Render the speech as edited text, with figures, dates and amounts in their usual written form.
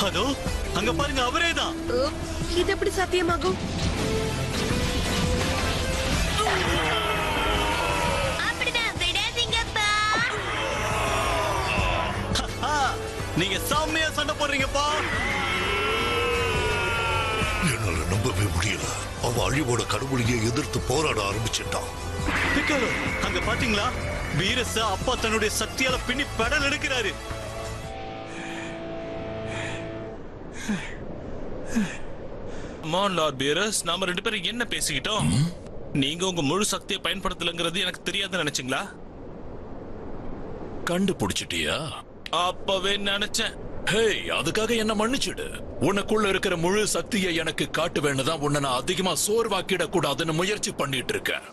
அதோ அங்க பாருங்க, அவரேதான். இது எப்படி சாத்தியமாகும்? நீங்க செம்மையா சண்டை போடுறீங்கப்பா. என்னால நம்பவே முடியல. அவன் அழிவோட கடவுளையே எதிர்த்து போராட ஆரம்பிச்சிட்டான். பிக்காலோ, அங்க பாத்தீங்களா? வீரஸ அப்பா தன்னுடைய சக்தியால பின்னி பெடல் எடுக்கிறாரு. லார்ட் வீரஸ், நாம 2 பேரும் என்ன பேசிக்கிட்டோம்? நீங்க உங்க முழு சக்தியை பயன்படுத்தலங்கிறது எனக்கு தெரியாதுன்னு நினைச்சீங்களா? கண்டுபிடிச்சிட்டியா? அப்பவே நினைச்சேன். ஹேய், அதுக்காக என்ன மன்னிச்சிடு. உனக்குள்ள இருக்கிற முழு சக்தியை எனக்கு காட்டுவேன்னு தான் உன்னை நான் அதிகமா சோர்வாக்கிட கூடாதுன்னு முயற்சி பண்ணிட்டு இருக்கேன்.